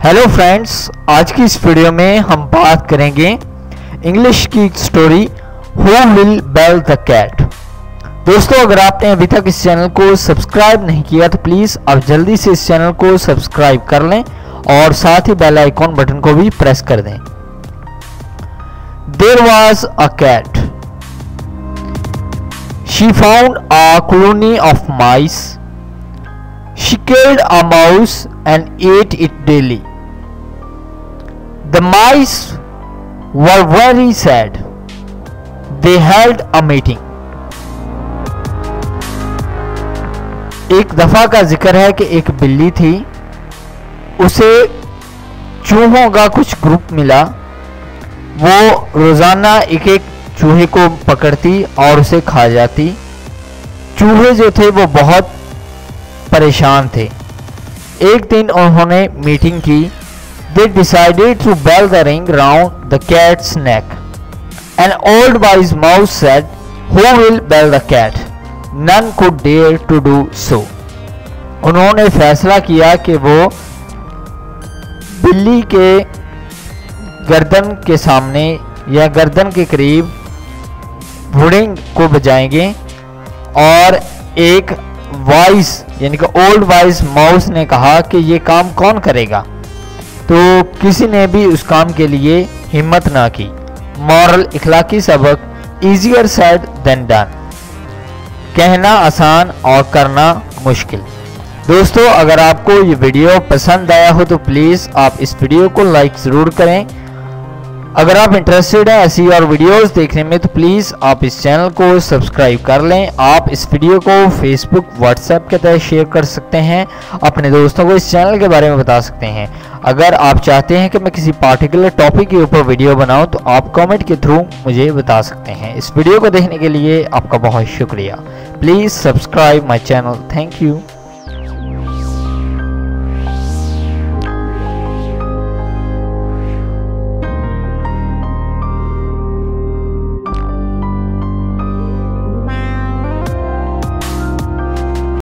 Hello friends, आज की इस वीडियो में हम बात करेंगे इंग्लिश की story who will bell the cat. दोस्तों, अगर आपने अभी तक इस चैनल को सब्सक्राइब नहीं किया तो प्लीज़ आप जल्दी से इस चैनल को सब्सक्राइब कर लें और साथ ही बेल आइकॉन बटन को भी प्रेस कर दें। There was a cat, she found a colony of mice, she killed a mouse and ate it daily. The mice were very sad. They held a meeting. एक दफा का जिक्र है कि एक बिल्ली थी, उसे चूहों का कुछ ग्रुप मिला। वो रोजाना एक एक चूहे को पकड़ती और उसे खा जाती। चूहे जो थे वो बहुत परेशान थे। एक दिन उन्होंने मीटिंग की। They decided to bell the ring round the cat's neck. An old wise mouse said, "Who will bell the cat?" None could dare to do so. उन्होंने फैसला किया कि वो बिल्ली के गर्दन के सामने या गर्दन के करीब रिंग को बजाएंगे और एक वाइज यानी कि ओल्ड वाइज माउस ने कहा कि ये काम कौन करेगा, तो किसी ने भी उस काम के लिए हिम्मत ना की। मॉरल इखलाकी सबक, इजियर सेड देन डन, कहना आसान और करना मुश्किल। दोस्तों, अगर आपको ये वीडियो पसंद आया हो तो प्लीज़ आप इस वीडियो को लाइक ज़रूर करें। अगर आप इंटरेस्टेड हैं ऐसी और वीडियोस देखने में तो प्लीज़ आप इस चैनल को सब्सक्राइब कर लें। आप इस वीडियो को फेसबुक, व्हाट्सएप के तहत शेयर कर सकते हैं, अपने दोस्तों को इस चैनल के बारे में बता सकते हैं। अगर आप चाहते हैं कि मैं किसी पार्टिकुलर टॉपिक के ऊपर वीडियो बनाऊं तो आप कमेंट के थ्रू मुझे बता सकते हैं। इस वीडियो को देखने के लिए आपका बहुत शुक्रिया। Please subscribe my channel. Thank you.